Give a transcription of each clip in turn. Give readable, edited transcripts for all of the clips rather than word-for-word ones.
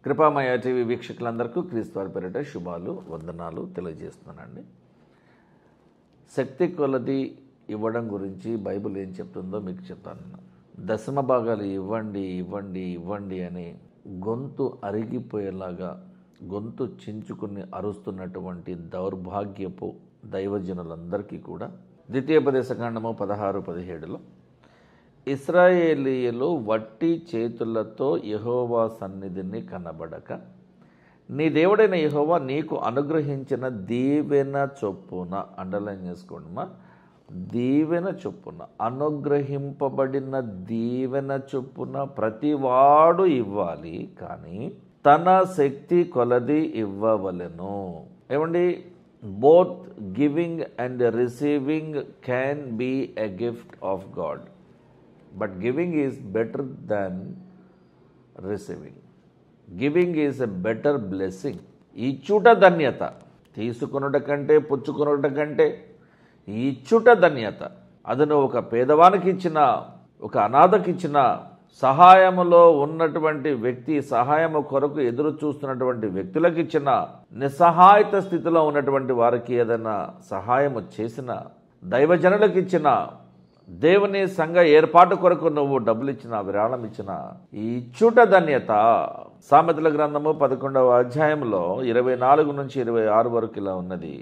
కృపామయ TV వీక్షకులందరికీ క్రీస్తు వారి పేరిట శుభాలు వందనాలు తెలియజేస్తున్నానండి. శక్తి కొలది ఇవ్వడం గురించి బైబిల్ ఏం చెప్తుందో మీకు చెప్తాను. దశమ భాగాలు ఇవ్వండి ఇవ్వండి ఇవ్వండి అని గొంతు అరిగిపోయేలాగా గొంతు చించుకుని అరుస్తున్నటువంటి దౌర్భాగ్యపు దైవజనులందరికీ కూడా ద్వితీయోపదేశకాండము 16-17లో ఇశ్రాయేలీయులు వట్టి చేతులతో యెహోవా సన్నిధిని కనబడక నీ దేవుడైన యెహోవా నీకు అనుగ్రహించిన దీవెన చొప్పున, అండర్లైన్ చేసుకోండి, దీవెన చొప్పున, అనుగ్రహింపబడిన దీవెన చొప్పున ప్రతివాడు ఇవ్వాలి, కానీ తన శక్తి కొలది ఇవ్వవలెను. ఏమండి, both giving and receiving can be a gift of God, but giving is better than receiving. Giving is a better blessing. ఇచ్చుట ధన్యత, తీసుకొనుట కంటే పుచ్చుకొనుట కంటే ఇచ్చుట ధన్యత. అదను ఒక పేదవానికి ఇచ్చిన, ఒక అనాథకి ఇచ్చిన, సహాయములో ఉన్నటువంటి వ్యక్తి, సహాయము కొరకు ఎదురు చూస్తున్నటువంటి వ్యక్తులకు ఇచ్చిన, నిస్సహాయత స్థితిలో ఉన్నటువంటి వారికి ఏదైనా సహాయము చేసిన, దైవజనులకు ఇచ్చిన, దేవుని సంఘ ఏర్పాటు కొరకు నువ్వు డబ్బులు ఇచ్చిన, విరాళం ఇచ్చిన, ఈ ఇచ్చుట ధన్యత. సామెతల గ్రంథము 11వ అధ్యాయంలో 24-26 వరకు ఇలా ఉన్నది.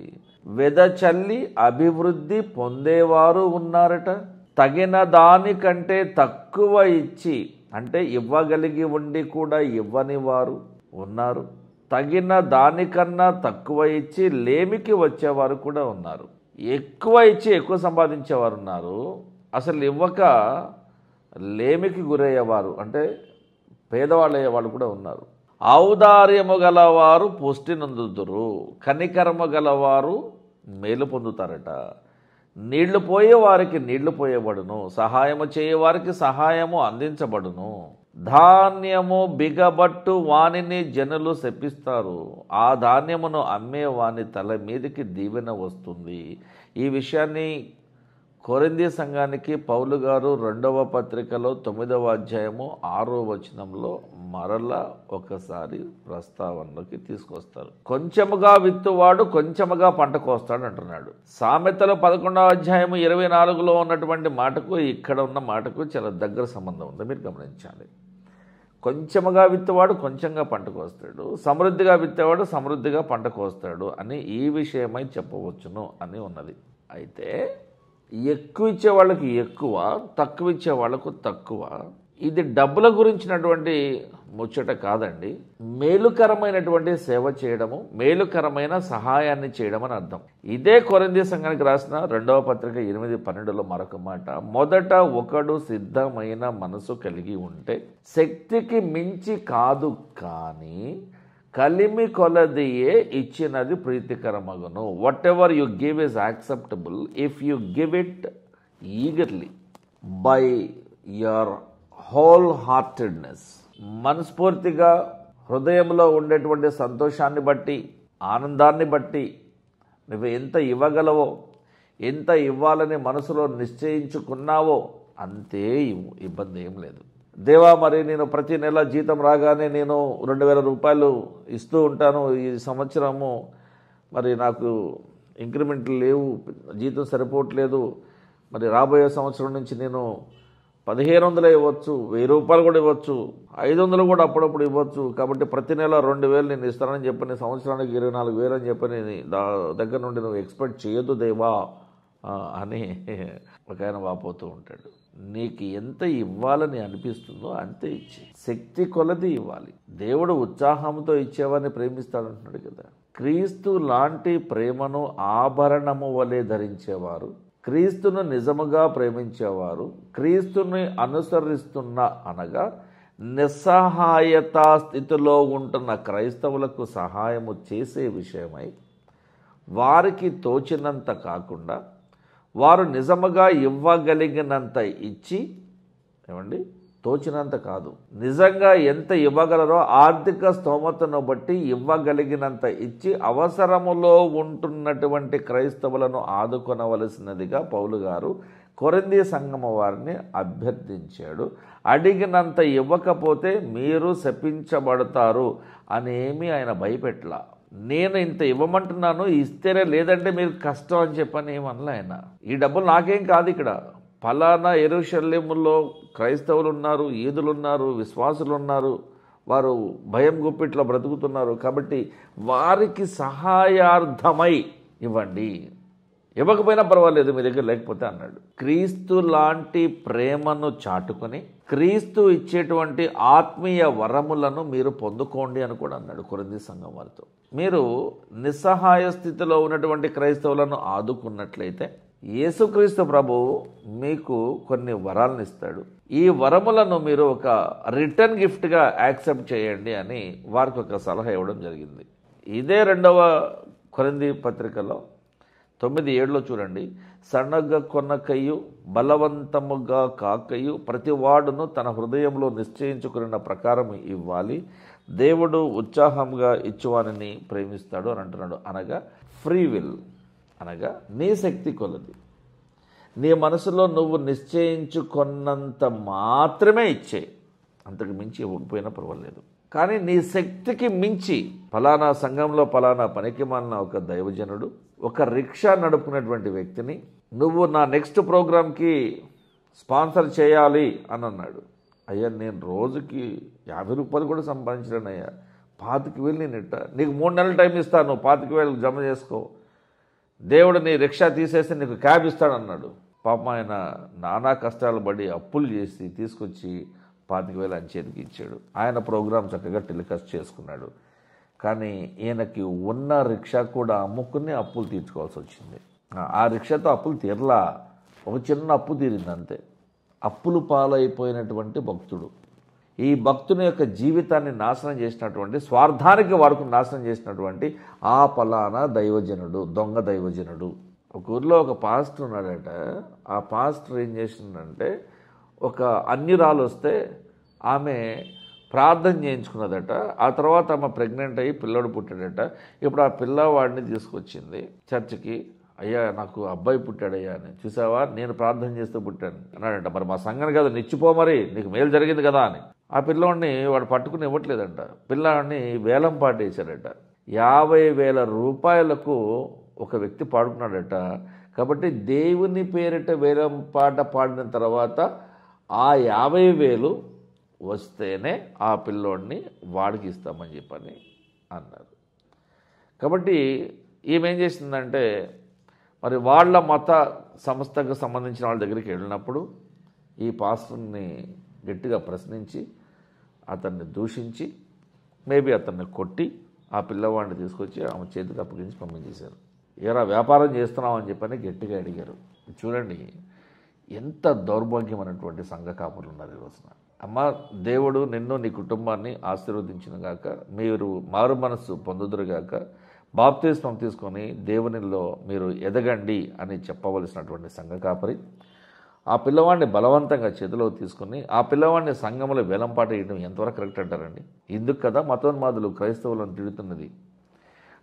వెదచల్లి అభివృద్ధి పొందేవారు ఉన్నారట, తగిన దానికంటే తక్కువ ఇచ్చి, అంటే ఇవ్వగలిగి ఉండి కూడా ఇవ్వని వారు ఉన్నారు. తగిన దానికన్నా తక్కువ ఇచ్చి లేమికి వచ్చేవారు కూడా ఉన్నారు. ఎక్కువ ఇచ్చి ఎక్కువ సంపాదించేవారు ఉన్నారు. అసలు ఇవ్వక లేమికి గురయ్యేవారు, అంటే పేదవాళ్ళు అయ్యేవాళ్ళు కూడా ఉన్నారు. ఔదార్యము గలవారు పుష్టి నొందుదురు, కనికరము గలవారు మేలు పొందుతారట. నీళ్లు పోయే వారికి నీళ్లు పోయబడును, సహాయము చేయవారికి సహాయము అందించబడును. ధాన్యము బిగబట్టు వానిని జనులు శపిస్తారు, ఆ ధాన్యమును అమ్మే వాని తల మీదకి దీవెన వస్తుంది. ఈ విషయాన్ని కొరింథీ సంఘానికి పౌలు గారు 2వ పత్రికలో 9వ అధ్యాయము 6వ వచనంలో మరలా ఒకసారి ప్రస్తావనలోకి తీసుకొస్తారు. కొంచెముగా విత్తువాడు కొంచెముగా పంట కోస్తాడు అంటున్నాడు. సామెతలు 11వ అధ్యాయము 24లో ఉన్నటువంటి మాటకు ఇక్కడ ఉన్న మాటకు చాలా దగ్గర సంబంధం ఉంది, మీరు గమనించాలి. కొంచెముగా విత్తేవాడు కొంచెంగా పంట కోస్తాడు, సమృద్ధిగా విత్తేవాడు సమృద్ధిగా పంట కోస్తాడు అని ఈ విషయమై చెప్పవచ్చును అని ఉన్నది. అయితే ఎక్కువ ఇచ్చే వాళ్ళకి ఎక్కువ, తక్కువ ఇచ్చే వాళ్ళకు తక్కువ. ఇది డబ్బుల గురించినటువంటి ముచ్చట కాదండి. మేలుకరమైనటువంటి సేవ చేయడము, మేలుకరమైన సహాయాన్ని చేయడం అని అర్థం. ఇదే కొరింథీ సంఘానికి రాసిన 2వ పత్రిక 8-12లో మరొక మాట, మొదట ఒకడు సిద్ధమైన మనసు కలిగి ఉంటే శక్తికి మించి కాదు, కానీ కలిమి కొలదియే ఇచ్చినది ప్రీతికరమగును. Whatever you give is acceptable if you give it eagerly by your whole heartedness. మనస్ఫూర్తిగా హృదయంలో ఉండేటువంటి సంతోషాన్ని బట్టి, ఆనందాన్ని బట్టి నువ్వు ఎంత ఇవ్వగలవో, ఎంత ఇవ్వాలని మనసులో నిశ్చయించుకున్నావో అంతే ఇవ్వు, ఇబ్బంది ఏం లేదు. దేవా, మరి నేను ప్రతి నెల జీతం రాగానే నేను 2000 రూపాయలు ఇస్తూ ఉంటాను, ఈ సంవత్సరము మరి నాకు ఇంక్రిమెంట్లు లేవు, జీతం సరిపోవట్లేదు, మరి రాబోయే సంవత్సరం నుంచి నేను 1500 ఇవ్వచ్చు, 1000 రూపాయలు కూడా ఇవ్వచ్చు, 500 కూడా అప్పుడప్పుడు ఇవ్వచ్చు, కాబట్టి ప్రతి నెల 2000 నేను ఇస్తానని చెప్పని, సంవత్సరానికి 24,000 అని చెప్పని దగ్గర నుండి నువ్వు ఎక్స్పెక్ట్ చేయొద్దు దేవా అని ఒక ఆయన వాపోతూ ఉంటాడు. నీకు ఎంత ఇవ్వాలని అనిపిస్తుందో అంతే ఇచ్చి, శక్తి కొలది ఇవ్వాలి. దేవుడు ఉత్సాహంతో ఇచ్చేవారిని ప్రేమిస్తాడంటున్నాడు కదా. క్రీస్తు లాంటి ప్రేమను ఆభరణము వలె ధరించేవారు, క్రీస్తును నిజముగా ప్రేమించేవారు, క్రీస్తుని అనుసరిస్తున్న అనగా నిస్సహాయతా స్థితిలో ఉంటున్న క్రైస్తవులకు సహాయము చేసే విషయమై వారికి తోచినంత కాకుండా వారు నిజముగా ఇవ్వగలిగినంత ఇచ్చి, ఏమండి, తోచినంత కాదు, నిజంగా ఎంత ఇవ్వగలరో ఆర్థిక స్తోమతను బట్టి ఇవ్వగలిగినంత ఇచ్చి అవసరములో ఉంటున్నటువంటి క్రైస్తవులను ఆదుకొనవలసినదిగా పౌలు గారు కొరింథీ సంఘము వారిని అభ్యర్థించాడు. అడిగినంత ఇవ్వకపోతే మీరు శపించబడతారు అనేమి ఆయన భయపెట్టలా. నేను ఇంత ఇవ్వమంటున్నాను, ఇస్తేనే, లేదంటే మీరు కష్టం అని చెప్పని ఏమనలే ఆయన. ఈ డబ్బులు నాకేం కాదు, ఇక్కడ ఫలానా యెరూషలేములో క్రైస్తవులు ఉన్నారు, యూదులు ఉన్నారు, విశ్వాసులు ఉన్నారు, వారు భయం గుప్పిట్లో బ్రతుకుతున్నారు, కాబట్టి వారికి సహాయార్థమై ఇవ్వండి, ఇవ్వకపోయినా పర్వాలేదు మీ దగ్గర లేకపోతే అన్నాడు. క్రీస్తు లాంటి ప్రేమను చాటుకొని క్రీస్తు ఇచ్చేటువంటి ఆత్మీయ వరములను మీరు పొందుకోండి అని కూడా అన్నాడు కొరింథీ సంఘం వారితో. మీరు నిస్సహాయ స్థితిలో ఉన్నటువంటి క్రైస్తవులను ఆదుకున్నట్లయితే యేసుక్రీస్తు ప్రభువు మీకు కొన్ని వరాలను ఇస్తాడు. ఈ వరములను మీరు ఒక రిటర్న్ గిఫ్ట్గా యాక్సెప్ట్ చేయండి అని వారికి ఒక సలహా ఇవ్వడం జరిగింది. ఇదే 2వ కొరింథీ పత్రికలో 9:7 చూడండి. సన్నగ కొనకయు బలవంతముగా కాకయు ప్రతివాడును తన హృదయంలో నిశ్చయించుకున్న ప్రకారం ఇవ్వాలి, దేవుడు ఉత్సాహంగా ఇచ్చువానిని ప్రేమిస్తాడు అని అంటున్నాడు. అనగా ఫ్రీ విల్, అనగా నీ శక్తి కొలది, నీ మనసులో నువ్వు నిశ్చయించుకున్నంత మాత్రమే ఇచ్చే, అంతకు మించి ఇవ్వకపోయినా పర్వాలేదు. కానీ నీ శక్తికి మించి ఫలానా సంఘంలో ఫలానా పనికి మాలిన ఒక దైవజనుడు ఒక రిక్షా నడుపుకునేటువంటి వ్యక్తిని నువ్వు నా నెక్స్ట్ ప్రోగ్రామ్కి స్పాన్సర్ చేయాలి అని అన్నాడు. అయ్యా, నేను రోజుకి 50 రూపాయలు కూడా సంపాదించలేనయ్యా, 25,000 నేను ఇట్ట, నీకు 3 నెలల టైం ఇస్తాను, 25,000 జమ చేసుకో, దేవుడు నీ రిక్షా తీసేసి నీకు క్యాబ్ ఇస్తాడన్నాడు. పాపం ఆయన నానా కష్టాలు పడి అప్పులు చేసి తీసుకొచ్చి 25,000 ఆయన చేతికి ఇచ్చాడు. ఆయన ప్రోగ్రాం చక్కగా టెలికాస్ట్ చేసుకున్నాడు. కానీ ఈయనకి ఉన్న రిక్షా కూడా అమ్ముకుని అప్పులు తీర్చుకోవాల్సి వచ్చింది. ఆ రిక్షాతో అప్పులు తీరలా, ఒక చిన్న అప్పు తీరింది అంతే. అప్పులు పాలైపోయినటువంటి భక్తుడు, ఈ భక్తుని యొక్క జీవితాన్ని నాశనం చేసినటువంటి, స్వార్థానికి వాడుకుని నాశనం చేసినటువంటి ఆ ఫలానా దైవజనుడు, దొంగ దైవజనుడు. ఒక ఊర్లో ఒక పాస్టర్ ఉన్నాడట. ఆ పాస్టర్ ఏం చేసిందంటే, ఒక అన్యురాలు వస్తే ఆమె ప్రార్థన చేయించుకున్నదట. ఆ తర్వాత ఆమె ప్రెగ్నెంట్ అయ్యి పిల్లడు పుట్టాడట. ఇప్పుడు ఆ పిల్లవాడిని తీసుకొచ్చింది చర్చికి. అయ్యా, నాకు అబ్బాయి పుట్టాడయ్యా అని. చూసావా, నేను ప్రార్థన చేస్తూ పుట్టాను అన్నాడట. మరి మా సంఘాన్ని కదా నిచ్చిపో, మరి నీకు మేలు జరిగింది కదా అని. ఆ పిల్లవాడిని వాడు పట్టుకుని ఇవ్వట్లేదంట. పిల్లవాడిని వేలం పాట వేశాడట. 50,000 రూపాయలకు ఒక వ్యక్తి పాడుకున్నాడట. కాబట్టి దేవుని పేరిట వేలం పాట పాడిన తర్వాత ఆ 50,000 వస్తేనే ఆ పిల్లోడిని వాడికి ఇస్తామని చెప్పని అన్నారు. కాబట్టి ఈమె ఏం చేసిందంటే, మరి వాళ్ళ మత సంస్థకు సంబంధించిన వాళ్ళ దగ్గరికి వెళ్ళినప్పుడు ఈ పాస్టర్ని గట్టిగా ప్రశ్నించి అతన్ని దూషించి మేబీ అతన్ని కొట్టి ఆ పిల్లవాడిని తీసుకొచ్చి ఆమె చేతికి అప్పగించి పంపించేశారు. ఏరా వ్యాపారం చేస్తున్నావు అని చెప్పని గట్టిగా అడిగారు. చూడండి ఎంత దౌర్భాగ్యమైనటువంటి సంఘ కాపులు ఉన్నారు ఈ రోజున. అమ్మ, దేవుడు నిన్ను నీ కుటుంబాన్ని ఆశీర్వదించిన గాక, మీరు మారు మనస్సు పొందుదురుగాక, బాప్తిస్మం తీసుకొని దేవునిలో మీరు ఎదగండి అని చెప్పవలసినటువంటి సంఘ కాపరి ఆ పిల్లవాడిని బలవంతంగా చేతిలో తీసుకుని ఆ పిల్లవాడిని సంఘంలో వేలంపాట వేయడం ఎంతవరకు కరెక్ట్ అంటారండి? ఇందుకు కదా మతోన్మాదులు క్రైస్తవులను తిడుతున్నది.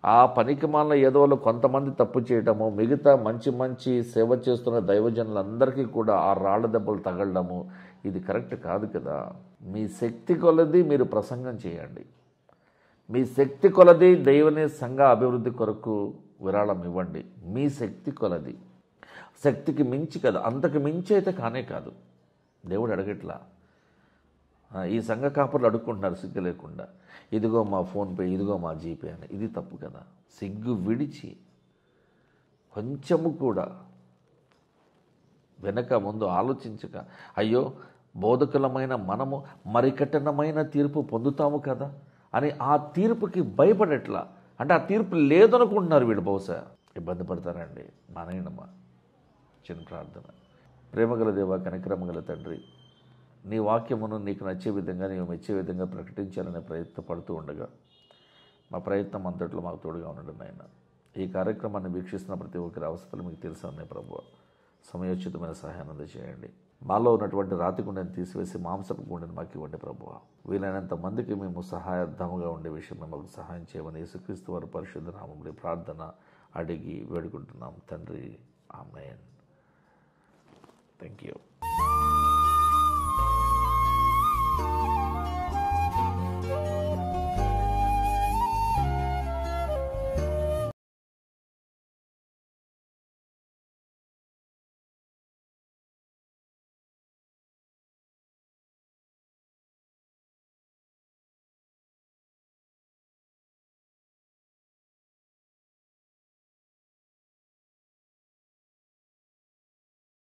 ఆ పనికిమాలిన ఏదోలో కొంతమంది తప్పు చేయటము, మిగతా మంచి మంచి సేవ చేస్తున్న దైవజనులందరికీ కూడా ఆ రాళ్ల దెబ్బలు తగలడము, ఇది కరెక్ట్ కాదు కదా. మీ శక్తి కొలది మీరు ప్రసంగం చేయండి. మీ శక్తి కొలది దేవుని సంఘ అభివృద్ధి కొరకు విరాళం ఇవ్వండి. మీ శక్తి కొలది, శక్తికి మించి కదా, అంతకు మించి అయితే కానే కాదు. దేవుడు అడగట్లా. ఈ సంఘ కాపులు అడుక్కుంటున్నారు సిగ్గు లేకుండా, ఇదిగో మా ఫోన్పే, ఇదిగో మా జీపే అని. ఇది తప్పు కదా. సిగ్గు విడిచి కొంచెము కూడా వెనక ముందు ఆలోచించక, అయ్యో బోధకులమైన మనము మరి కఠినమైన తీర్పు పొందుతాము కదా అని ఆ తీర్పుకి భయపడట్లా. అంటే ఆ తీర్పు లేదనుకుంటున్నారు వీళ్ళు. బహుశా ఇబ్బంది పడతారండి. మానేయనమ్మా. చిన్న ప్రార్థన. ప్రేమగల దేవ, కనికరమగల తండ్రి, నీ వాక్యమును నీకు నచ్చే విధంగా, నీవు మెచ్చే విధంగా ప్రకటించాలనే ప్రయత్నపడుతూ ఉండగా మా ప్రయత్నం అంతట్లో మాకు తోడుగా ఉండడం నాయన. ఈ కార్యక్రమాన్ని వీక్షిస్తున్న ప్రతి ఒక్కరి అవసరాలు మీకు తెలుసు అనే ప్రభువా, సమయోచితమైన సహాయాన్ని అందజేయండి. మాలో ఉన్నటువంటి రాతి గుండెని తీసివేసి మాంసపు గుండెని మాకు ఇవ్వండి ప్రభువా. వీలైనంత మందికి మేము సహాయార్థముగా ఉండే విషయం మాకు సహాయం చేయమని యేసుక్రీస్తు వారి పరిశుద్ధ నామములో ప్రార్థన అడిగి వేడుకుంటున్నాం తండ్రి. ఆమేన్. Thank you.